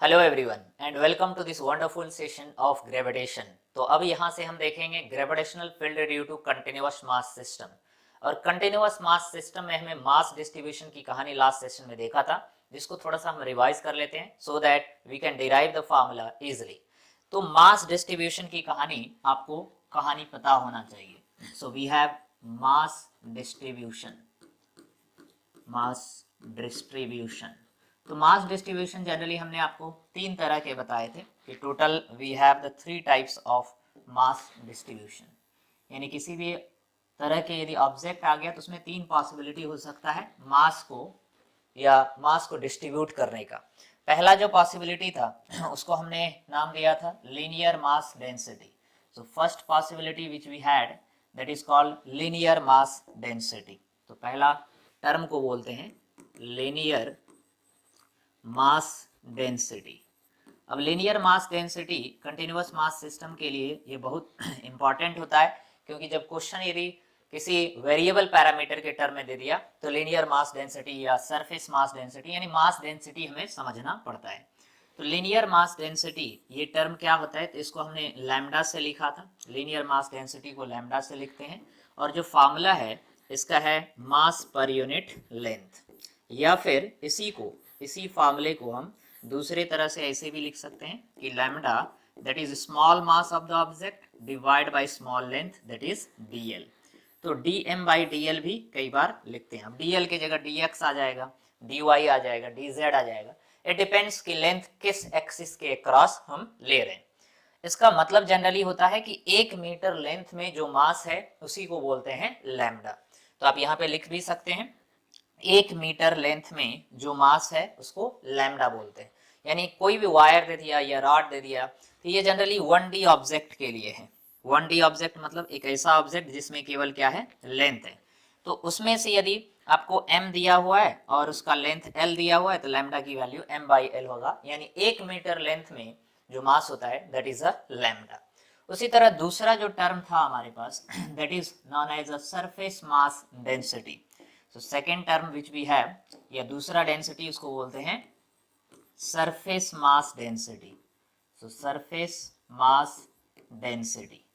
Hello everyone and welcome to this wonderful session of gravitation. तो अब यहाँ से हम देखेंगे gravitational field due to continuous mass system. और कंटिन्यूअस मास सिस्टम में हमें मास डिस्ट्रीब्यूशन की कहानी लास्ट सेशन में देखा था, जिसको थोड़ा सा हम रिवाइज कर लेते हैं so that we can derive the formula easily. तो मास डिस्ट्रीब्यूशन की कहानी आपको पता होना चाहिए। So we have mass distribution. तो मास डिस्ट्रीब्यूशन जनरली हमने आपको तीन तरह के बताए थे कि total we have the three types of mass distribution. यानी किसी भी तरह के यदि ऑब्जेक्ट आ गया तो उसमें तीन पॉसिबिलिटी हो सकता है मास को डिस्ट्रीब्यूट करने का। पहला जो पॉसिबिलिटी था उसको हमने नाम दिया था linear mass density. So first possibility which we had that is called linear mass density. तो पहला टर्म को बोलते हैं लीनियर मास डेंसिटी। अब linear mass density continuous mass system के लिए ये बहुत इंपॉर्टेंट होता है, क्योंकि जब क्वेश्चन यदि किसी वेरिएबल पैरामीटर के टर्म में दे दिया तो लीनियर मास डेंसिटी या सरफेस मास डेंसिटी यानी मास डेंसिटी हमें समझना पड़ता है। तो लीनियर मास डेंसिटी ये टर्म क्या होता है, तो इसको हमने लैम्डा से लिखा था। लीनियर मास डेंसिटी को लैम्डा से लिखते हैं और जो फार्मूला है इसका है मास पर यूनिट लेंथ। या फिर इसी फार्मूले को हम दूसरे तरह से ऐसे भी लिख सकते हैं कि lambda that is small mass of the object divide by small length that is dl। तो dm बाई dl भी कई बार लिखते हैं। अब dl की जगह dx आ जाएगा, dy आ जाएगा, dz आ जाएगा। इट डिपेंड्स कि लेंथ किस एक्सिस के क्रॉस हम ले रहे हैं। इसका मतलब जनरली होता है कि 1 मीटर लेंथ में जो मास है उसी को बोलते हैं लैम्डा। तो आप यहाँ पे लिख भी सकते हैं 1 मीटर लेंथ में जो मास है उसको लैम्डा बोलते हैं। यानी कोई भी वायर दे दिया या रॉड दे दिया तो ये जनरली 1D ऑब्जेक्ट के लिए है। 1D ऑब्जेक्ट मतलब एक ऐसा ऑब्जेक्ट जिसमें केवल क्या है, लेंथ है। तो उसमें से यदि आपको m दिया हुआ है और उसका लेंथ l दिया हुआ है तो लैम्डा की वैल्यू m बाई l होगा। यानी 1 मीटर लेंथ में जो मास होता है दैट इज अ लैम्डा। उसी तरह दूसरा जो टर्म था हमारे पास that is known as a surface mass density. So second term which we have या दूसरा डेंसिटी उसको बोलते हैं सरफेस मास डेंसिटी। सो surface mass density.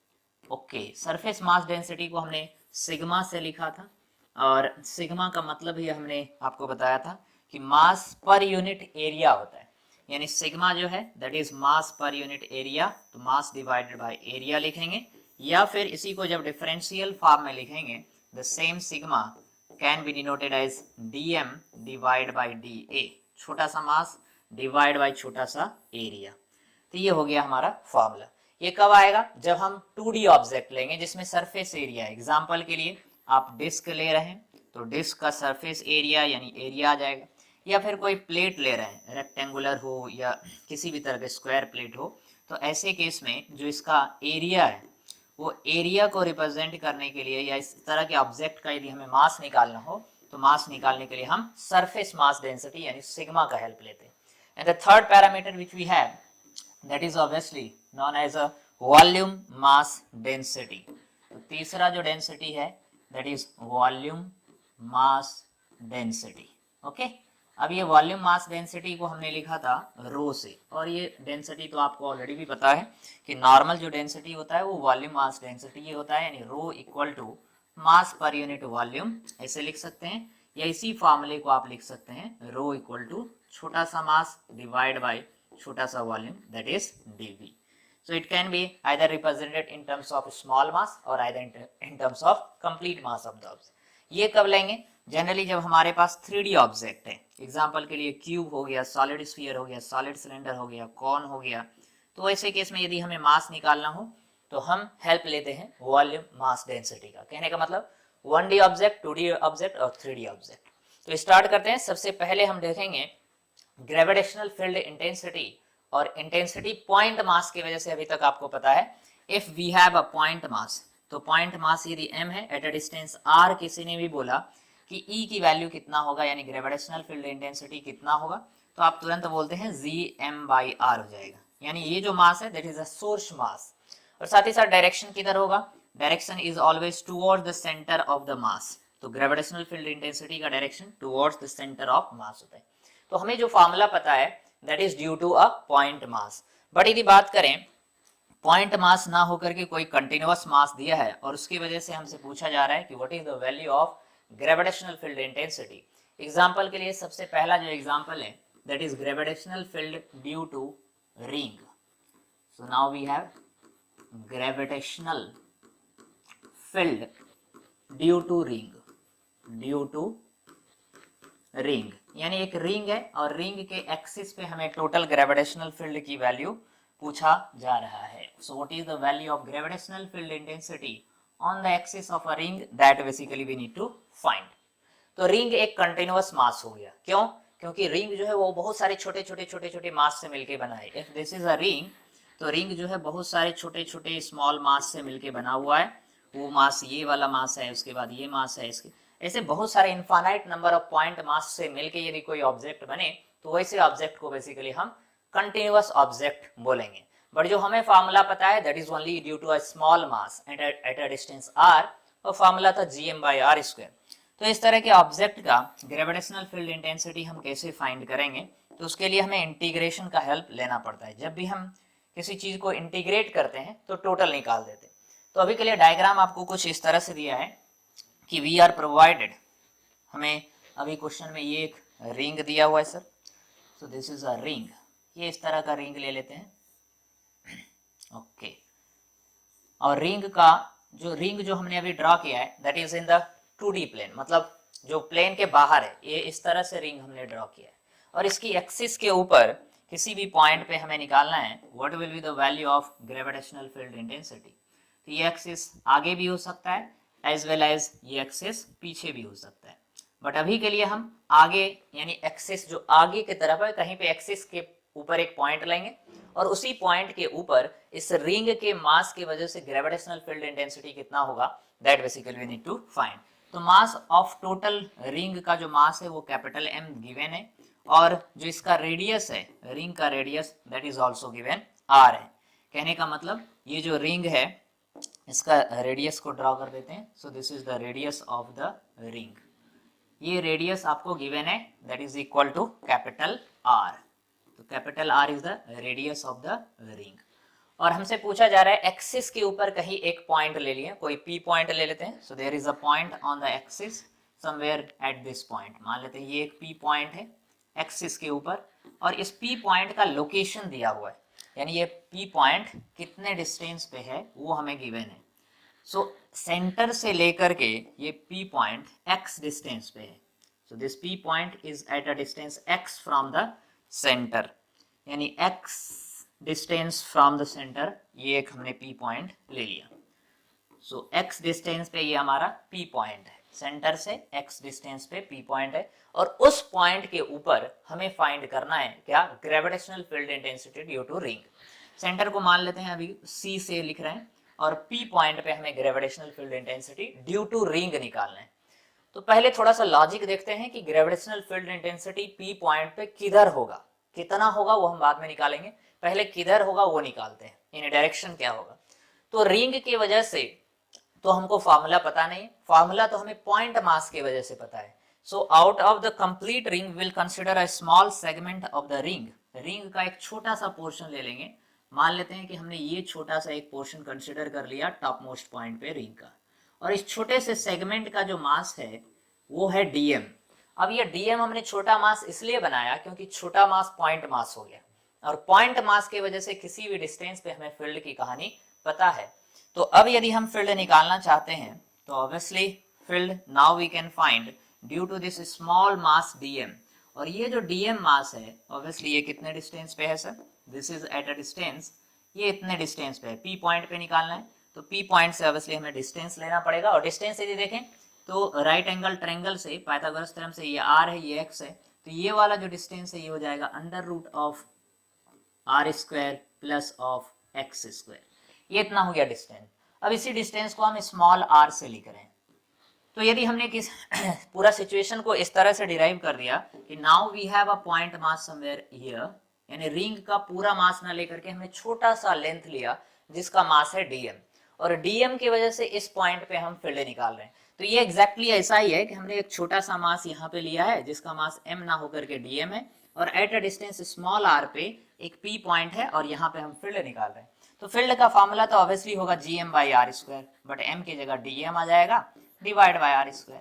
Okay, surface mass density को हमने सिग्मा से लिखा था और सिग्मा का मतलब ही हमने आपको बताया था कि मास पर यूनिट एरिया होता है। यानी सिग्मा जो है that is mass per unit area. तो मास डिवाइडेड बाय एरिया लिखेंगे, या फिर इसी को जब डिफरेंशियल फॉर्म में लिखेंगे the same sigma can be denoted as dm divide by dA। छोटा सा मास डिवाइड बाय छोटा सा एरिया। तो ये हो गया हमारा फॉर्मूला। ये कब आएगा, जब हम 2D ऑब्जेक्ट लेंगे जिसमें सरफेस एरिया है। एग्जांपल के लिए आप डिस्क ले रहे हैं तो डिस्क का सरफेस एरिया यानी एरिया आ जाएगा। या फिर कोई प्लेट ले रहे हैं, रेक्टेंगुलर हो या किसी भी तरह के स्क्वायर प्लेट हो, तो ऐसे केस में जो इसका एरिया है वो एरिया को रिप्रेजेंट करने के लिए या इस तरह के ऑब्जेक्ट का यदि हमें मास निकालना हो तो मास निकालने के लिए हम सरफेस मास डेंसिटी यानी सिग्मा का हेल्प लेते हैं। And the third parameter which we have that is obviously known as a volume mass density. तो तीसरा जो डेंसिटी है that is volume mass density. Okay, अब ये वॉल्यूम मास डेंसिटी को हमने लिखा था रो से, और ये डेंसिटी तो आपको ऑलरेडी भी पता है कि नॉर्मल जो डेंसिटी होता है वो वॉल्यूम मास डेंसिटी ये होता है। यानी rho equal to mass per unit volume ऐसे लिख सकते हैं, या इसी फॉर्मूले को आप लिख सकते हैं रो इक्वल टू छोटा सा मास डिवाइड बाय छोटा सा volume that is dV। So it can be either represented in terms of small mass or either in terms of complete mass of the object। ये कब लेंगे, generally जब हमारे पास 3D object है। Example के लिए क्यूब हो गया, सॉलिड स्फीयर हो गया, सॉलिड सिलेंडर हो गया, कॉन हो गया। तो ऐसे केस में यदि हमें मास निकालना हो तो हम हेल्प लेते हैं वॉल्यूम मास डेंसिटी का। कहने का मतलब 1D ऑब्जेक्ट, 2D ऑब्जेक्ट और 3D ऑब्जेक्ट। तो स्टार्ट करते हैं। सबसे पहले हम देखेंगे ग्रेविटेशनल फील्ड इंटेंसिटी। और इंटेंसिटी पॉइंट मास की वजह से अभी तक आपको पता है if we have a point mass, तो पॉइंट मास यदि m है एट अ डिस्टेंस r, किसी ने भी बोला कि E की वैल्यू कितना होगा यानी ग्रेविटेशनल फील्ड इंटेंसिटी कितना होगा, तो आप तुरंत बोलते हैं Gm बाई r हो जाएगा। यानी ये जो मास है that is a source mass. और साथ ही साथ डायरेक्शन किधर होगा, direction is always towards the centre of the mass. तो ग्रेविटेशनल फील्ड इंटेंसिटी का direction towards the centre of mass होता है। तो हमें जो फॉर्मूला पता है that is due to a point mass. But यदि बात करें पॉइंट मास ना होकर के कोई कंटिन्यूअस मास दिया है और उसकी वजह से हमसे पूछा जा रहा है कि what is the value of gravitational field intensity. Example के लिए सबसे पहला जो एग्जांपल है that is gravitational field due to ring. So now we have gravitational field due to ring, यानी एक रिंग है और रिंग के एक्सिस पे हमें टोटल ग्रेविटेशनल फील्ड की वैल्यू पूछा जा रहा है। So what is the value of gravitational field intensity on the axis of a ring, that basically we need to find. तो रिंग एक कंटिन्यूअस मास हो गया, क्यों? क्योंकि रिंग जो है वो बहुत सारे छोटे छोटे मास से मिलके बना है। If this is a ring, तो रिंग जो है बहुत सारे छोटे छोटे स्मॉल मास से मिलके बना हुआ है। वो मास ये वाला मास है, उसके बाद ये मास है, इसके ऐसे बहुत सारे infinite number of point mass से मिलके यदि कोई ऑब्जेक्ट बने तो वैसे ऑब्जेक्ट को बेसिकली हम कंटिन्यूअस ऑब्जेक्ट बोलेंगे। बट जो हमें फार्मूला पता है that is only due to a small mass at a distance r, और फार्मूला था gm/r²। तो इस तरह के ऑब्जेक्ट का ग्रेविटेशनल फील्ड इंटेंसिटी हम कैसे फाइंड करेंगे? तो उसके लिए हमें इंटीग्रेशन का हेल्प लेना पड़ता है। जब भी हम किसी चीज को इंटीग्रेट करते हैं तो टोटल निकाल देते हैं। तो अभी के लिए डायग्राम आपको कुछ इस तरह से दिया है कि वी आर प्रोवाइडेड, हमें अभी क्वेश्चन में ये एक रिंग दिया हुआ है sir. So this is a ring, ये इस तरह का रिंग ले लेते हैं, ओके। और रिंग जो हमने अभी ड्रॉ किया है that is in the 2D plane, मतलब जो प्लेन के बाहर है, ये इस तरह से रिंग हमने ड्रॉ किया है। और इसकी एक्सिस के ऊपर किसी भी पॉइंट पे हमें निकालना है what will be the value of gravitational field intensity. तो ये एक्सिस आगे भी हो सकता है एज वेल एज ये एक्सिस पीछे भी हो सकता है। बट अभी के लिए हम आगे यानी एक्सिस जो आगे की तरफ है, कहीं पे एक्सिस के ऊपर एक पॉइंट लेंगे और उसी पॉइंट के ऊपर इस रिंग के मास की वजह से ग्रेविटेशनल फील्ड इंटेंसिटी कितना होगा, that basically we need to find. तो मास ऑफ टोटल रिंग का जो मास है वो कैपिटल M गिवन है, और जो इसका रेडियस है, रिंग का radius, that is also given R है। कहने का मतलब ये जो रिंग है इसका रेडियस को ड्रॉ कर देते हैं। So this is the radius of the ring, ये रेडियस आपको गिवन है that is equal to capital R। तो capital R is the radius of the ring. और हमसे पूछा जा रहा है एक्सिस के ऊपर कहीं एक पॉइंट ले लिए, कोई P पॉइंट ले लेते हैं। So there is a point on the axis somewhere at this point, मान लेते हैं ये एक P पॉइंट है एक्सिस के ऊपर, और इस P पॉइंट का लोकेशन दिया हुआ है, यानी ये P पॉइंट कितने डिस्टेंस पे है वो हमें गिवन है। सो सेंटर से लेकर के ये P पॉइंट x डिस्टेंस पे है। So this P point is eight a distance x from the centre, यानी x distance from the centre, ये एक हमने P पॉइंट ले लिया। सो x डिस्टेंस पे ये हमारा P पॉइंट है, सेंटर से x डिस्टेंस पे P पॉइंट है, और उस पॉइंट के ऊपर हमें फाइंड करना है क्या, gravitational field intensity due to ring. Centre को मान लेते हैं अभी C से लिख रहे हैं, और P पॉइंट पे हमें gravitational field intensity due to ring निकालना है। तो पहले थोड़ा सा लॉजिक देखते हैं कि gravitational field intensity P point पे किधर होगा, कितना होगा वो हम बाद में निकालेंगे, पहले किधर होगा वो निकालते हैं, इन डायरेक्शन क्या होगा। तो रिंग की वजह से तो हमको फार्मूला पता नहीं, फार्मूला तो हमें पॉइंट मास की वजह से पता है। So out of the complete ring will consider a small segment of the ring, ring का एक छोटा सा पोर्शन ले लेंगे। मान लेते हैं कि हमने ये छोटा सा एक पोर्शन कंसिडर कर लिया टॉप मोस्ट पॉइंट पे रिंग का, और इस छोटे से सेगमेंट का जो मास है वो है dm। अब ये dm हमने छोटा मास इसलिए बनाया क्योंकि छोटा मास पॉइंट मास हो गया, और पॉइंट मास की वजह से किसी भी डिस्टेंस पे हमें फील्ड की कहानी पता है। तो अब यदि हम फील्ड निकालना चाहते हैं तो obviously field now we can find due to this small mass dm, और ये जो dm मास है ऑब्वियसली ये कितने डिस्टेंस पे है sir, this is eight a distance, ये इतने डिस्टेंस पे है, P पॉइंट पे निकालना है। तो P पॉइंट से ऑब्वियसली हमें डिस्टेंस लेना पड़ेगा, और डिस्टेंस यदि देखें तो राइट एंगल ट्रायंगल से, पाइथागोरस थ्योरम से, ये r है ये x है, तो ये वाला जो डिस्टेंस है ये हो जाएगा under root of r square plus of x square, ये इतना हो गया डिस्टेंस। अब इसी डिस्टेंस को हम स्मॉल r से लिख रहे हैं। तो यदि हमने किस पूरा सिचुएशन को इस तरह से डिराइव कर दिया कि now we have a point mass somewhere here, यानी रिंग का पूरा मास ना लेकर के हमने छोटा सा लेंथ लिया जिसका मास है dm, और dm की वजह से इस पॉइंट पे हम फील्ड निकाल रहे हैं। तो ये एग्जैक्टली ऐसा ही है कि हमने एक छोटा सा मास यहाँ पे लिया है जिसका मास m ना होकर के dm है, और eight a distance small r पे एक p पॉइंट है और यहाँ पे हम फील्ड निकाल रहे हैं। तो फील्ड का फॉर्मूला तो ऑब्वियसली होगा gm/r², बट m की जगह dm आ जाएगा divide by r²।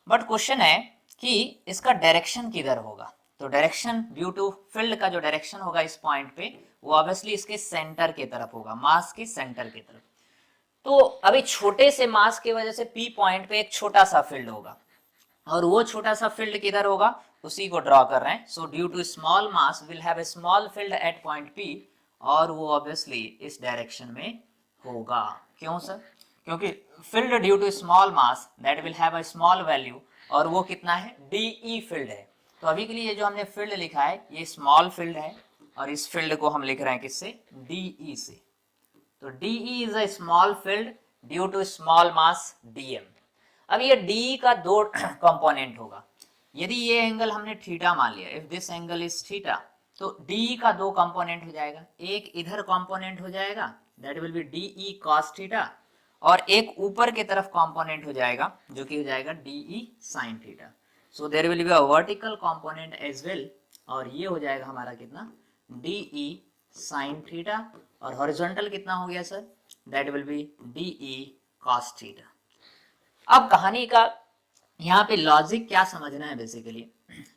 But question है कि इसका डायरेक्शन किधर होगा। तो डायरेक्शन ड्यू टू फील्ड का जो डायरेक्शन होगा इस पॉइंट पे वो ऑब्वियसली इसके सेंटर की तरफ होगा, मास के सेंटर की तरफ। तो अभी छोटे से मास की वजह से पी पॉइंट पे एक छोटा सा फील्ड होगा और वो छोटा सा फील्ड किधर होगा उसी को ड्रॉ कर रहे हैं। So due to small mass will have a small field at point P और वो ऑब्वियसली इस डायरेक्शन में होगा। क्यों सर? क्योंकि field due to small mass that will have a small value और वो कितना है, डीई फील्ड है। तो अभी के लिए जो हमने फील्ड लिखा है ये स्मॉल फील्ड है और इस फील्ड को हम लिख रहे हैं किससे, डीई से। तो dE is a small field due to small mass dM. अब ये डी का दो कंपोनेंट होगा। यदि ये एंगल हमने थीटा मान लिया, if this angle is theta, तो डी का दो कंपोनेंट हो जाएगा। एक इधर कंपोनेंट हो जाएगा that will be dE cos theta और एक ऊपर की तरफ कंपोनेंट हो जाएगा जो कि हो जाएगा dE sine theta. So there will be a vertical component as well और ये हो जाएगा हमारा कितना, डीई साइन थीटा और हॉरिजॉन्टल कितना हो गया sir, that will be dE cos theta. अब कहानी का यहाँ पे लॉजिक क्या समझना है, बेसिकली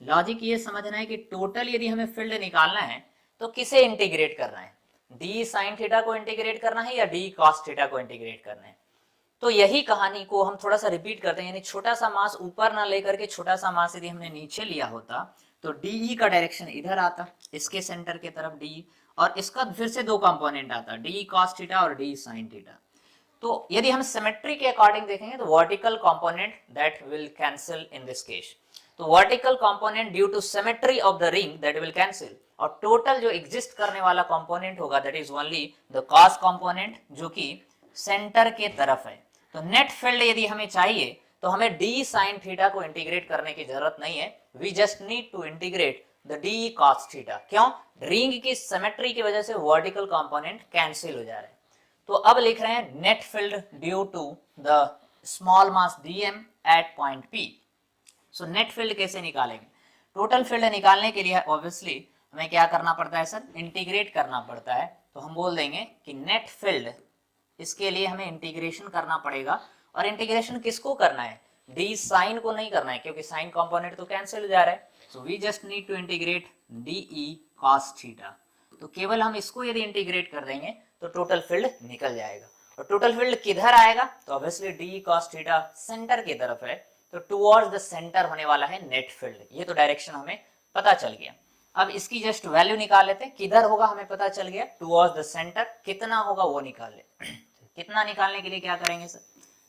लॉजिक ये समझना है कि टोटल यदि हमें फील्ड निकालना है तो किसे इंटीग्रेट करना है, डी साइन थीटा को इंटीग्रेट करना है या डी कॉस थीटा को इंटीग्रेट करना है। तो यही कहानी को हम थोड़ा सा रिपीट करते हैं, यानी छोटा सा मास ऊपर ना लेकर के छोटा सा मास यदि हमने नीचे लिया होता तो डीई का डायरेक्शन इधर आता, इसके सेंटर की तरफ डी, और इसका फिर से दो कंपोनेंट आता, डी कॉस थीटा और डी साइन थीटा। तो यदि हम सिमेट्री के अकॉर्डिंग देखेंगे तो vertical component that will cancel in this case. तो vertical component due to symmetry of the ring that will cancel और टोटल जो एग्जिस्ट करने वाला कंपोनेंट होगा that is only the cos component जो कि सेंटर के तरफ है। तो नेट फील्ड यदि हमें चाहिए तो हमें डी साइन थीटा को इंटीग्रेट करने की जरूरत नहीं है, we just need to integrate the d cos theta. क्यों? रिंग की सिमेट्री की वजह से वर्टिकल कंपोनेंट कैंसिल हो जा रहे हैं। तो अब लिख रहे हैं net field due to the small mass dM at point P. So net field कैसे निकालेंगे? टोटल फील्ड निकालने के लिए ऑब्वियसली हमें क्या करना पड़ता है सर, इंटीग्रेट करना पड़ता है। तो हम बोल देंगे कि नेट फील्ड, इसके लिए हमें इंटीग्रेशन करना पड़ेगा। और इंटीग्रेशन किसको करना है, डी साइन को नहीं करना है क्योंकि साइन कंपोनेंट तो कैंसिल हो जा रहा है। So we just need to integrate dE cos theta. तो केवल हम इसको यदि इंटीग्रेट कर देंगे तो टोटल फील्ड निकल जाएगा। और टोटल फील्ड किधर आएगा, तो obviously D cos theta centre की तरफ है, तो टुवर्ड्स द सेंटर होने वाला है नेट फील्ड। ये तो डायरेक्शन हमें पता चल गया। अब इसकी जस्ट वैल्यू निकाल लेते हैं, किधर होगा हमें पता चल गया, टुवर्ड्स द सेंटर। कितना होगा वो निकाल ले। कितना निकालने के लिए क्या करेंगे सर,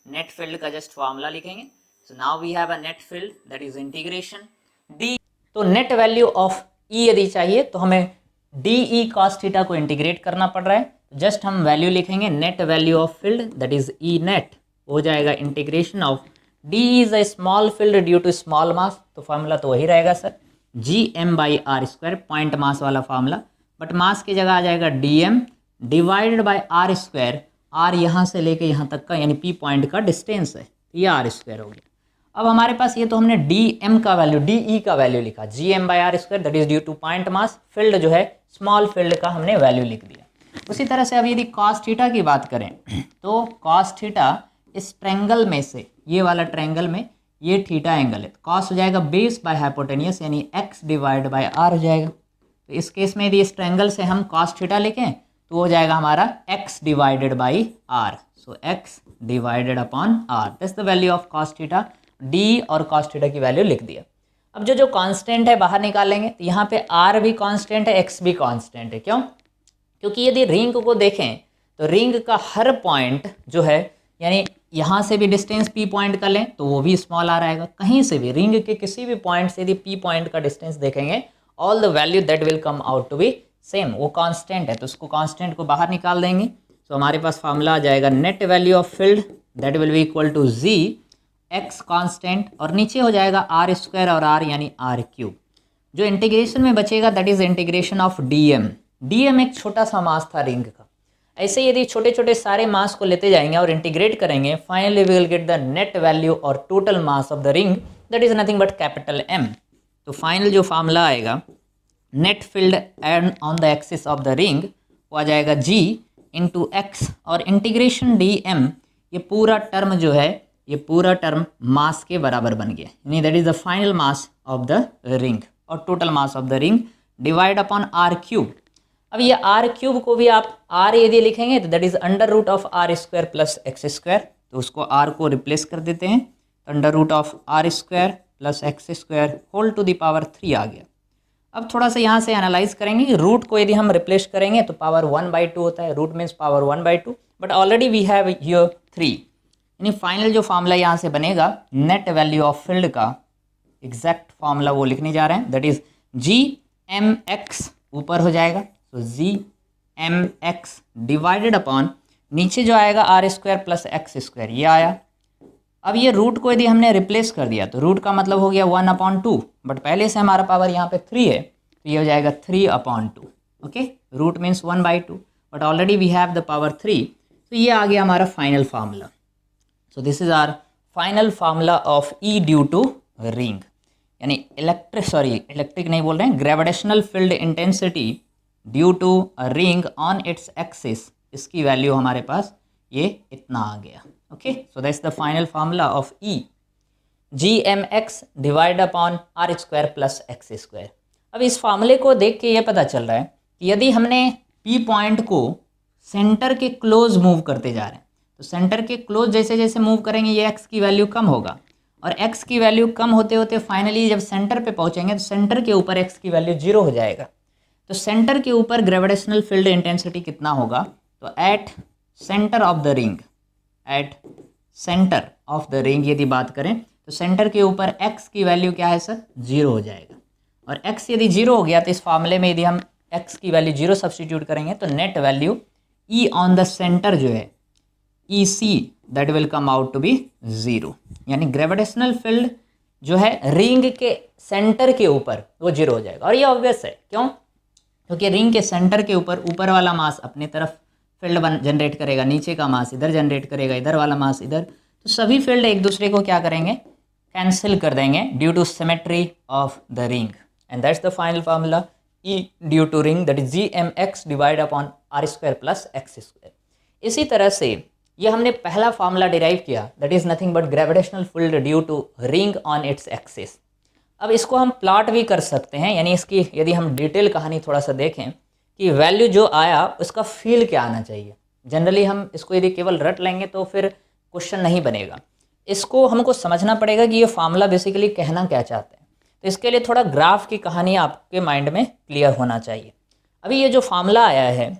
नेट फील्ड का जस्ट फॉर्मूला लिखेंगे। So now we have a net field that is integration d. तो नेट वैल्यू ऑफ ई यदि चाहिए तो हमें डीई कॉस थीटा को इंटीग्रेट करना पड़ रहा है। जस्ट हम वैल्यू लिखेंगे, net value of field that is E net हो जाएगा integration of d is a small field due to small mass. तो फॉर्मूला तो वही रहेगा सर, gm/r², पॉइंट मास वाला फॉर्मूला, बट मास की जगह आ जाएगा dm divided by r²। r यहाँ से लेके यहाँ तक का यानी p पॉइंट का डिस्टेंस है, ये r² हो गया। अब हमारे पास ये तो हमने dm का वैल्यू, de का वैल्यू लिखा, gm/r² that is due two point mass. Field जो है स्मॉल फील्ड का हमने वैल्यू लिख दिया। उसी तरह से अब यदि cos थीटा की बात करें तो cos थीटा इस ट्रायंगल में से, ये वाला ट्रायंगल में ये थीटा एंगल है, तो cos हो जाएगा बेस बाय हाइपोटेनियस यानी x डिवाइड बाय r हो जाएगा। तो इस केस में यदि इस ट्रायंगल से हम cos थीटा लिखें तो हो जाएगा हमारा x divided by r। So x divided upon r, that's the value of cos theta. d और cos थीटा की वैल्यू लिख दिया। अब जो कांस्टेंट है बाहर निकालेंगे, तो यहाँ पे r भी कांस्टेंट है, x भी कांस्टेंट है। क्यों? क्योंकि यदि रिंग को देखें तो रिंग का हर पॉइंट जो है, यानी यहाँ से भी डिस्टेंस p पॉइंट का लें तो वो भी स्मॉल r आएगा, कहीं से भी रिंग के किसी भी पॉइंट से यदि p पॉइंट का डिस्टेंस देखेंगे, all the value that will come out to be same, वो कांस्टेंट है। तो उसको कांस्टेंट को बाहर निकाल देंगे। तो हमारे पास फार्मूला आ जाएगा net value of field that will be equal to G, x constant और नीचे हो जाएगा r² और r यानी r³। जो इंटीग्रेशन में बचेगा that is integration of dm। dm एक छोटा सा मास था रिंग का। ऐसे यदि छोटे छोटे सारे मास को लेते जाएंगे और इंटीग्रेट करेंगे, finally we will get the net value और total mass of the ring that is nothing but capital M। तो फाइनल जो फार्मूला आएगा net field and on the axis of the ring वो आ जाएगा g इंटू एक्स, और integration dm, ये पूरा टर्म जो है ये पूरा टर्म मास के बराबर बन गया, यानी that is the final mass of the ring, और total mass of the ring divide upon R cube. अब ये आर क्यूब को भी आप आर यदि लिखेंगे तो that is under root of R square plus x square, तो उसको आर को रिप्लेस कर देते हैं, under root of R square plus x square whole to the power 3 आ गया। अब थोड़ा सा यहाँ से एनालाइज करेंगे कि रूट को यदि हम रिप्लेस करेंगे तो पावर 1/2 होता है, root means power 1/2, but already we have here 3, यानी फाइनल जो फॉर्मूला यहाँ से बनेगा नेट वैल्यू ऑफ फील्ड का एग्जैक्ट फॉर्मूला वो लिखने जा रहे हैं, दैट इज GMX ऊपर हो जाएगा, तो GMX डिवाइडेड अपॉन नीचे जो आएगा R square plus x square, ये आया। अब ये रूट को यदि हमने रिप्लेस कर दिया तो रूट का मतलब हो गया 1/2, बट पहले से हमारा पावर यहाँ पे 3 है, तो ये हो जाएगा 3/2। Okay, root means 1/2, but already we have the power 3, तो ये आ गया हमारा final formula. So this is our final formula of E due to ring, यानी इलेक्ट्रिक नहीं बोल रहे हैं, gravitational field intensity due to a ring on its axis, इसकी वैल्यू हमारे पास ये इतना आ गया। Okay, so that's the final formula of E, GMX divide upon R square plus x square. अब इस फार्मूले को देख के ये पता चल रहा है कि यदि हमने P पॉइंट को सेंटर के क्लोज मूव करते जा रहे हैं, तो सेंटर के क्लोज जैसे जैसे मूव करेंगे ये x की वैल्यू कम होगा, और x की वैल्यू कम होते होते फाइनली जब सेंटर पे पहुंचेंगे तो सेंटर के ऊपर x की वैल्यू 0 हो जाएगा। तो सेंटर के ऊपर ग्रेविटेशनल फील्ड इंटेंसिटी कितना होगा, तो at centre of the ring, at centre of the ring यदि बात करें तो सेंटर के ऊपर x की वैल्यू क्या है सर, 0 हो जाएगा, और x यदि 0 हो गया तो इस फार्मूले में यदि हम x की वैल्यू 0 सब्सटीट्यूट करेंगे तो net value E on the center जो है EC that will come out to be 0, यानी ग्रेविटेशनल फील्ड जो है रिंग के सेंटर के ऊपर वो 0 हो जाएगा। और ये ऑब्वियस है, क्यों, क्योंकि रिंग के सेंटर के ऊपर वाला मास अपने तरफ फील्ड जनरेट करेगा, नीचे का मास इधर जनरेट करेगा, इधर वाला मास इधर, तो सभी फील्ड एक दूसरे को क्या करेंगे, कैंसिल कर देंगे due to symmetry of the ring, and that's the final formula E due to ring, that is GMX divide upon R square plus x square. इसी तरह से ये हमने पहला फार्मूला डिराइव किया, that is nothing but gravitational field due to ring on its axis. अब इसको हम प्लॉट भी कर सकते हैं, यानी इसकी यदि हम डिटेल कहानी थोड़ा सा देखें कि वैल्यू जो आया उसका फील क्या आना चाहिए। जनरली हम इसको यदि केवल रट लेंगे तो फिर क्वेश्चन नहीं बनेगा, इसको हमको समझना पड़ेगा कि ये फार्मूला बेसिकली कहना क्या चाहते हैं। तो इसके लिए थोड़ा ग्राफ की कहानी आपके माइंड में क्लियर होना चाहिए। अभी ये जो फार्मूला आया है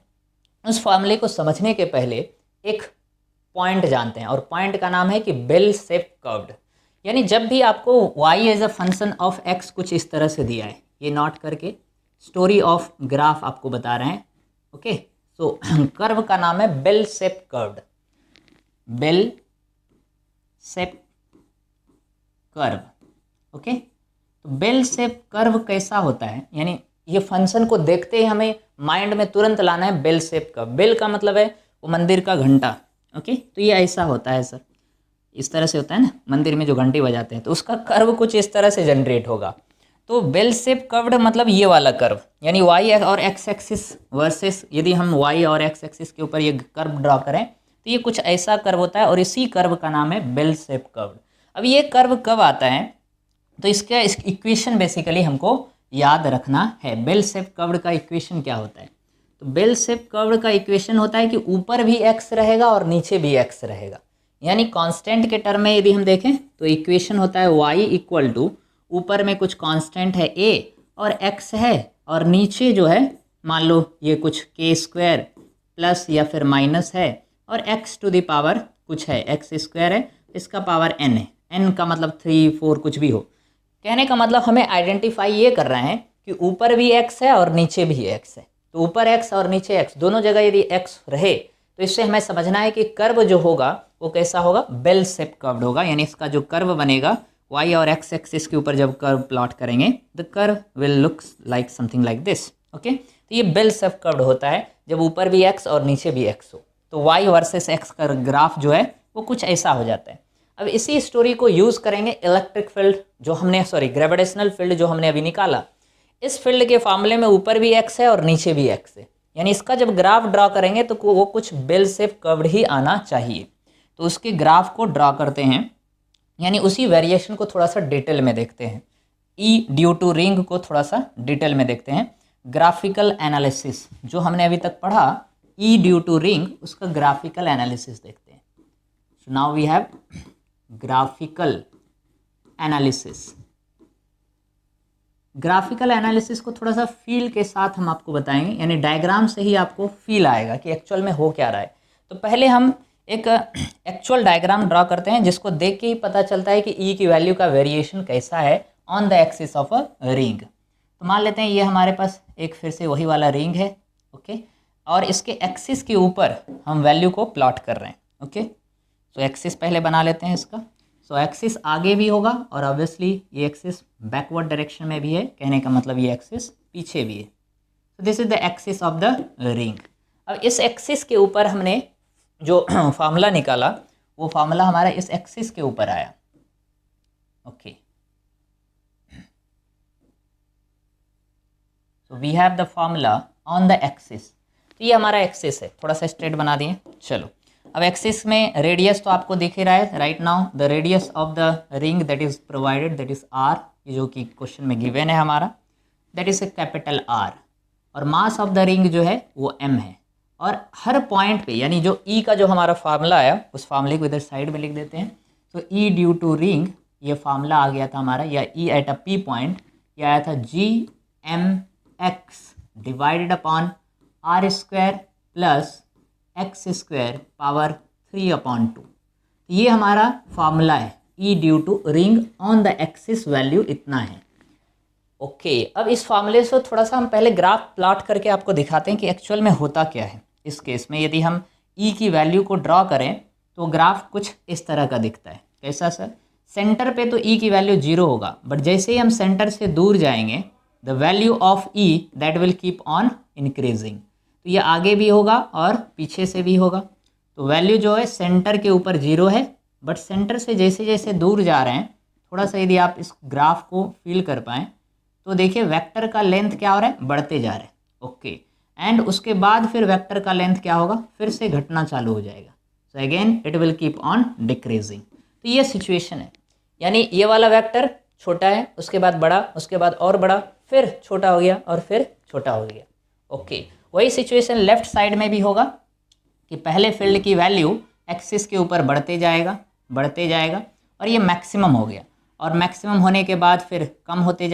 उस फार्मूले को समझने के पहले एक पॉइंट जानते हैं, और पॉइंट का नाम है कि बेल शेप कर्व्ड, यानी जब भी आपको y as a function of x कुछ इस तरह से दिया है, ये नोट करके स्टोरी ऑफ ग्राफ आपको बता रहे हैं। ओके, सो कर्व का नाम है bell shape curved, bell shape curve. Okay, तो बेल शेप कर्व कैसा होता है, यानी ये फंक्शन को देखते ही हमें माइंड में तुरंत लाना है बेल शेप कर्व। बेल का मतलब है वो मंदिर का घंटा। ओके, तो ये ऐसा होता है सर, इस तरह से होता है ना, मंदिर में जो घंटी बजाते हैं, तो उसका कर्व कुछ इस तरह से जनरेट होगा। तो बेल शेप कर्व्ड मतलब ये वाला कर्व, यानी y और x एक्सिस वर्सेस यदि हम y और x एक्सिस के ऊपर ये कर्व ड्रॉ करें तो ये कुछ ऐसा कर्व होता है, और इसी कर्व का नाम है बेल शेप कर्व्ड। अब ये कर्व कब आता है, तो इसका इक्वेशन बेसिकली हमको याद रखना है। बेल शेप कर्व्ड का इक्वेशन क्या होता है, तो बेल शेप कर्व्ड का इक्वेशन होता है कि ऊपर भी x रहेगा और नीचे भी x रहेगा, यानी कांस्टेंट के टर्म में यदि हम देखें तो इक्वेशन होता है y इक्वल टू ऊपर में कुछ कांस्टेंट है a और x है, और नीचे जो है मान लो ये कुछ k स्क्वायर प्लस या फिर माइनस है, और x टू द पावर कुछ है, x स्क्वायर है, इसका पावर n है, n का मतलब 3 4 कुछ भी हो। कहने का मतलब हमें आइडेंटिफाई ये कर रहे हैं कि ऊपर भी x है और नीचे भी x है, तो ऊपर x और नीचे x दोनों जगह यदि x रहे तो इससे हमें समझना है कि कर्व जो होगा वो कैसा होगा, बेल शेप कर्व्ड होगा, यानी इसका जो कर्व बनेगा y और x एक्सिस के ऊपर जब कर्व प्लॉट करेंगे the curve will look like something like this. Okay, तो ये बेल शेप कर्व्ड होता है जब ऊपर भी x और नीचे भी x हो, तो y वर्सेस x का ग्राफ जो है वो कुछ ऐसा हो जाता है। अब इसी स्टोरी को यूज़ करेंगे इलेक्ट्रिक फील्ड जो हमने ग्रेविटेशनल फील्ड जो हमने अभी निकाला, इस फील्ड के फॉर्मूले में ऊपर भी x है और नीचे भी x है, यानी इसका जब ग्राफ ड्रा करेंगे तो वो कुछ बेल शेप कर्व्ड ही आना चाहिए। तो उसके ग्राफ को ड्रा करते हैं, यानी उसी वेरिएशन को थोड़ा सा डिटेल में देखते हैं। ई ड्यू टू रिंग को थोड़ा सा डिटेल में देखते हैं। ग्राफिकल एनालिसिस जो हमने अभी तक पढ़ा, ई ड्यू टू रिंग, उसका ग्राफिकल एनालिसिस देखते हैं। So now we have graphical analysis. Graphical analysis को थोड़ा सा फील के साथ हम आपको बताएंगे, यानी डायग्राम से ही आपको फील आएगा कि एक्चुअल में हो क्या रहा है। तो पहले हम एक एक्चुअल डायग्राम ड्रा करते हैं, जिसको देख के ही पता चलता है कि ई की वैल्यू का वेरिएशन कैसा है on the axis of a ring. तो मान लेते हैं ये हमारे पास एक फिर से वही वाला रिंग है, ओके, और इसके एक्सिस के ऊपर हम वैल्यू को प्लॉट कर रहे हैं, ओके। तो एक्सिस पहले बना लेते हैं इसका। सो एक्सिस आगे भी होगा और ऑब्वियसली ये एक्सिस बैकवर्ड डायरेक्शन में भी है, कहने का मतलब ये एक्सिस पीछे भी है। तो this is the axis of the ring. अब इस एक्सिस के ऊपर हमने जो फार्मूला निकाला, वो फार्मूला हमारा इस एक्सिस के ऊपर आया, okay. So we have the formula on the axis. तो ये हमारा एक्सिस है, थोड़ा सा स्ट्रेट बना दिए। चलो, अब एक्सिस में रेडियस तो आपको दिख ही रहा है right now. The radius of the ring that is provided, that is R, जो कि क्वेश्चन में गिवन है हमारा, that is a capital R. और मास ऑफ द रिंग जो है वो m है। और हर पॉइंट पे, यानी जो E का जो हमारा फार्मूला आया, उस फार्मूले को इधर साइड में लिख देते हैं। तो E ड्यू टू रिंग, ये फार्मूला आ गया था हमारा, या E at a P point, ये आया था Gmx divided upon R square plus x square power 3/2। ये हमारा फार्मूला है, E due to ring on the axis value इतना है, ओके। अब इस फार्मूले से थोड़ा सा हम पहले ग्राफ प्लॉट करके आपको दिखाते हैं कि एक्चुअल में होता क्या है। इस केस में यदि हम E की वैल्यू को ड्रॉ करें तो ग्राफ कुछ इस तरह का दिखता है। कैसा सर? सेंटर पे तो E की वैल्यू 0 होगा, बट जैसे ही हम सेंटर से दूर जाएंगे, the value of E that will keep on increasing. तो ये आगे भी होगा और पीछे से भी होगा। तो वैल्यू जो है सेंटर के ऊपर 0 है, बट सेंटर से जैसे जैसे दूर जा रहे हैं, थोड़ा सा यदि आप इस ग्राफ को फील कर पाएँ तो देखिए वेक्टर का लेंथ क्या हो रहा है, बढ़ते जा रहे हैं, ओके। एंड उसके बाद फिर वेक्टर का लेंथ क्या होगा, फिर से घटना चालू हो जाएगा। So again it will keep on decreasing. तो ये सिचुएशन है, यानी ये वाला वेक्टर छोटा है, उसके बाद बड़ा, उसके बाद और बड़ा, फिर छोटा हो गया और फिर छोटा हो गया, ओके। वही सिचुएशन लेफ्ट साइड में भी होगा कि पहले फील्ड की वैल्यू एक्सिस के ऊपर बढ़ते जाएगा और ये मैक्सिमम हो गया, और मैक्सिमम होने के बाद फिर कम होते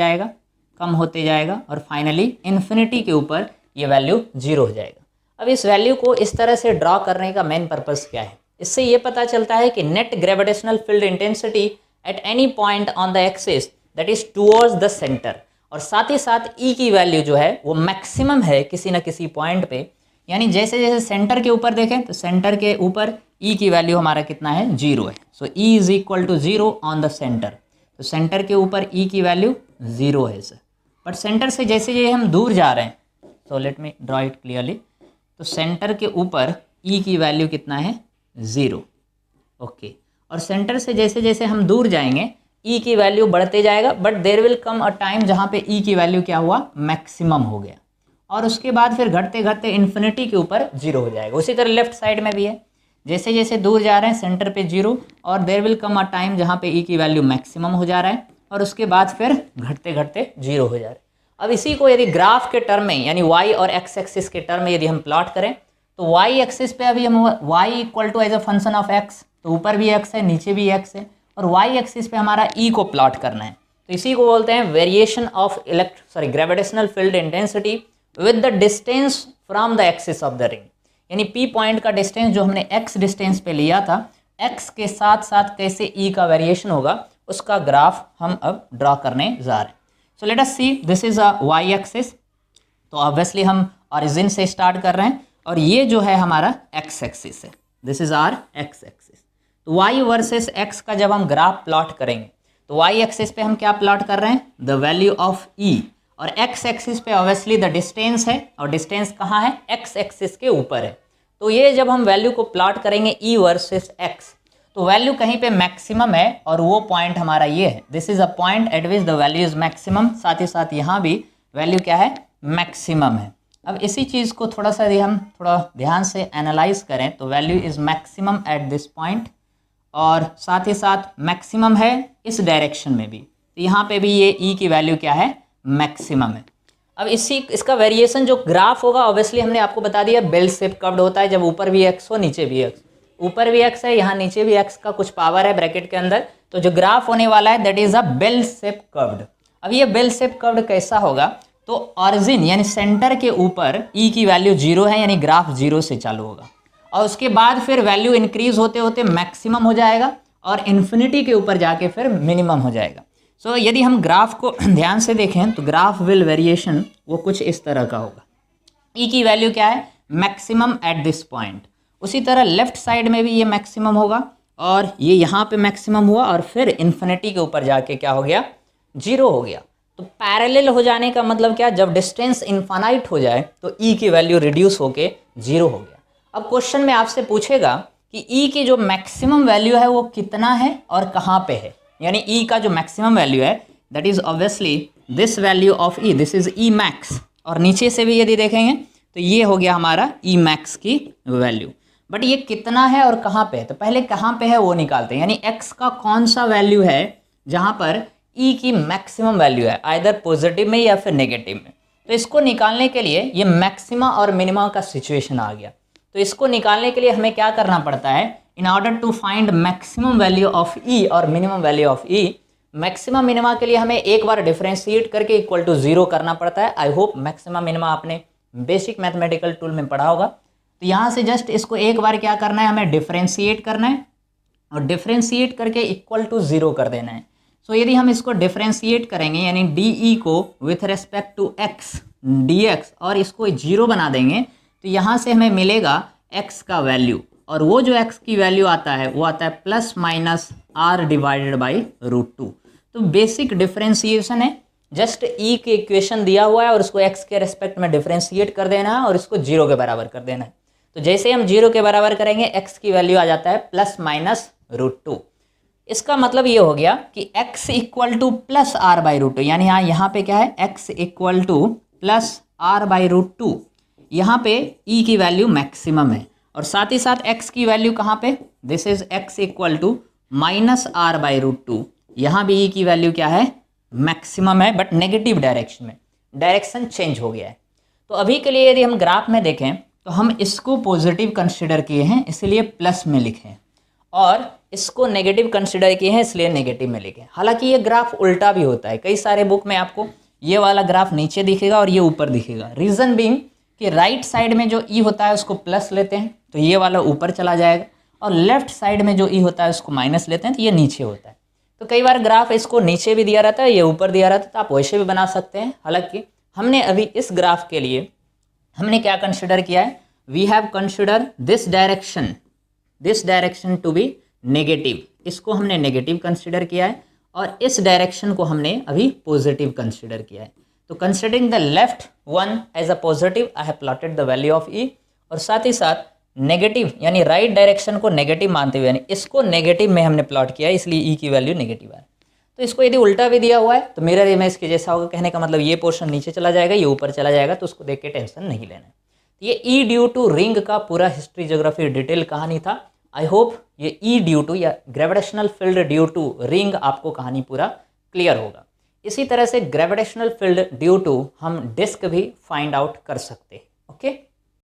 जाएगा और फाइनली इन्फिनिटी के ऊपर ये वैल्यू 0 हो जाएगा। अब इस वैल्यू को इस तरह से ड्रॉ करने का मेन पर्पस क्या है? इससे ये पता चलता है कि net gravitational field intensity at any point on the axis that is towards the centre, और साथ ही साथ E की वैल्यू जो है वो मैक्सिमम है किसी न किसी पॉइंट पे। यानी जैसे जैसे सेंटर के ऊपर देखें तो सेंटर के ऊपर E की वैल्यू हमारा कितना है, 0 है। So E is equal to 0 on the center. तो सेंटर के ऊपर E की वैल्यू 0 है सर, बट सेंटर से जैसे जैसे हम दूर जा रहे हैं, so let me draw it clearly. तो सेंटर के ऊपर E की वैल्यू कितना है, 0, ओके। और सेंटर से जैसे जैसे हम दूर जाएंगे E की वैल्यू बढ़ते जाएगा, but there will come a time जहाँ पे E की वैल्यू क्या हुआ, मैक्सिमम हो गया, और उसके बाद फिर घटते घटते इन्फिनिटी के ऊपर 0 हो जाएगा। उसी तरह लेफ्ट साइड में भी है, जैसे जैसे दूर जा रहे हैं सेंटर पे 0, और there will come a time जहाँ पे E की वैल्यू मैक्सिमम हो जा रहा है, और उसके बाद फिर घटते घटते 0 हो जा रहा है। अब इसी को यदि ग्राफ के टर्म में, यानी y और x एक्सिस के टर्म में यदि हम प्लॉट करें, तो y एक्सिस पे अभी हम y equal to as a function of x, तो ऊपर भी x है नीचे भी x है, और y एक्सिस पे हमारा E को प्लॉट करना है। तो इसी को बोलते हैं variation of gravitational field intensity with the distance from the axis of the ring. यानी P पॉइंट का डिस्टेंस जो हमने x डिस्टेंस पे लिया था, x के साथ साथ कैसे E का वेरिएशन होगा, उसका ग्राफ हम अब ड्रॉ करने जा रहे हैं। So let us see, this is a y axis. तो ऑब्वियसली हम ओरिजिन से स्टार्ट कर रहे हैं, और ये जो है हमारा x एक्सिस है, this is our x axis. तो y वर्सेस x का जब हम ग्राफ प्लॉट करेंगे, तो y एक्सिस पे हम क्या प्लॉट कर रहे हैं, द वैल्यू ऑफ E, और x एक्सिस पे ऑब्वियसली द डिस्टेंस है, और डिस्टेंस कहाँ है, x एक्सिस के ऊपर है। तो ये जब हम वैल्यू को प्लॉट करेंगे E वर्सेस x, तो वैल्यू कहीं पे मैक्सिमम है, और वो पॉइंट हमारा ये है, this is a point eight which the value is maximum. साथ ही साथ यहाँ भी वैल्यू क्या है, मैक्सिमम है। अब इसी चीज़ को थोड़ा सा यदि हम थोड़ा ध्यान से एनालाइज करें तो value is maximum eight this point, और साथ ही साथ मैक्सिमम है इस डायरेक्शन में भी, तो यहाँ पे भी ये ई की वैल्यू क्या है, मैक्सिमम है। अब इसका वेरिएशन जो ग्राफ होगा ऑब्वियसली हमने आपको बता दिया बेल शेप कर्व्ड होता है, जब ऊपर भी एक्स हो नीचे भी एक्स, ऊपर भी एक्स है यहाँ नीचे भी एक्स का कुछ पावर है ब्रैकेट के अंदर, तो जो ग्राफ होने वाला है that is a bell shape curved. अब ये बेल शेप कर्व्ड कैसा होगा, तो ऑरिजिन यानी सेंटर के ऊपर ई की वैल्यू 0 है, यानी ग्राफ 0 से चालू होगा, और उसके बाद फिर वैल्यू इंक्रीज होते होते मैक्सिमम हो जाएगा और इन्फिनिटी के ऊपर जाके फिर मिनिमम हो जाएगा। सो यदि हम ग्राफ को ध्यान से देखें तो ग्राफ विल वेरिएशन वो कुछ इस तरह का होगा। ई की वैल्यू क्या है, मैक्सिमम एट दिस पॉइंट। उसी तरह लेफ्ट साइड में भी ये मैक्सिमम होगा, और ये यहाँ पे मैक्सिमम हुआ और फिर इन्फिनिटी के ऊपर जाके क्या हो गया, 0 हो गया। तो पैरेलल हो जाने का मतलब क्या, जब डिस्टेंस इन्फानाइट हो जाए तो ई की वैल्यू रिड्यूस होके 0 हो गया। अब क्वेश्चन में आपसे पूछेगा कि ई की जो मैक्सिमम वैल्यू है वो कितना है और कहाँ पे है, यानी ई का जो मैक्सिमम वैल्यू है that is obviously this value of E, this is E max, और नीचे से भी यदि देखेंगे तो ये हो गया हमारा ई मैक्स की वैल्यू। बट ये कितना है और कहाँ पे है, तो पहले कहाँ पे है वो निकालते हैं, यानी एक्स का कौन सा वैल्यू है जहाँ पर ई की मैक्सिमम वैल्यू है, आइदर पॉजिटिव में या फिर नेगेटिव में। तो इसको निकालने के लिए ये मैक्सिमा और मिनिमा का सिचुएशन आ गया। तो इसको निकालने के लिए हमें क्या करना पड़ता है, in order to find maximum value of E और minimum value of E, maximum minima के लिए हमें एक बार डिफरेंशिएट करके इक्वल टू 0 करना पड़ता है। आई होप मैक्सिमम मिनिमा आपने बेसिक मैथमेटिकल टूल में पढ़ा होगा। तो यहाँ से जस्ट इसको एक बार क्या करना है, हमें डिफरेंशिएट करना है, और डिफरेंशिएट करके इक्वल टू 0 कर देना है। सो यदि हम इसको डिफरेंशिएट करेंगे, यानी डी ई को with respect to x d x, और इसको 0 बना देंगे, तो यहाँ से हमें मिलेगा x का वैल्यू, और वो जो x की वैल्यू आता है वो आता है plus minus r divided by √2। तो बेसिक डिफरेंशिएशन है, जस्ट e के इक्वेशन दिया हुआ है और उसको x के रेस्पेक्ट में डिफरेंशिएट कर देना है और इसको 0 के बराबर कर देना है। तो जैसे हम 0 के बराबर करेंगे x की वैल्यू आ जाता है प्लस माइनस √2। इसका मतलब ये हो गया कि x equal two plus r by √2, यानी यहाँ पे क्या है, x equal two plus r by √2, यहाँ पे e की वैल्यू मैक्सिमम है, और साथ ही साथ x की वैल्यू कहाँ पे, this is x equal to minus r by √2, यहाँ भी e की वैल्यू क्या है, मैक्सिमम है, बट नेगेटिव डायरेक्शन में, डायरेक्शन चेंज हो गया है। तो अभी के लिए यदि हम ग्राफ में देखें तो हम इसको पॉजिटिव कंसिडर किए हैं इसलिए प्लस में लिखें, और इसको नेगेटिव कंसिडर किए हैं इसलिए नेगेटिव में लिखें। हालांकि ये ग्राफ उल्टा भी होता है, कई सारे बुक में आपको ये वाला ग्राफ नीचे दिखेगा और ये ऊपर दिखेगा। रीज़न बीइंग कि राइट साइड में जो ई होता है उसको प्लस लेते हैं तो ये वाला ऊपर चला जाएगा, और लेफ्ट साइड में जो ई होता है उसको माइनस लेते हैं तो ये नीचे होता है। तो कई बार ग्राफ इसको नीचे भी दिया रहता है, ये ऊपर दिया रहता है, तो आप वैसे भी बना सकते हैं। हालांकि हमने अभी इस ग्राफ के लिए हमने क्या कंसिडर किया है, we have consider this direction to be negative, इसको हमने नेगेटिव कंसिडर किया है, और इस डायरेक्शन को हमने अभी पॉजिटिव कंसिडर किया है। तो considering the left one as a positive I have plotted the value of E, और साथ ही साथ नेगेटिव यानी राइट डायरेक्शन को नेगेटिव मानते हुए यानी इसको नेगेटिव में हमने प्लॉट किया है, इसलिए ई की वैल्यू नेगेटिव है। तो इसको यदि उल्टा भी दिया हुआ है तो मिरर इमेज के जैसा होगा, कहने का मतलब ये पोर्शन नीचे चला जाएगा, ये ऊपर चला जाएगा, तो उसको देख के टेंशन नहीं लेना है। तो ये ई ड्यू टू रिंग का पूरा हिस्ट्री ज्योग्राफी डिटेल कहानी था। आई होप ये ई ड्यू टू या gravitational field due to ring आपको कहानी पूरा क्लियर होगा। इसी तरह से ग्रेविटेशनल फील्ड ड्यू टू हम डिस्क भी फाइंड आउट कर सकते हैं। ओके।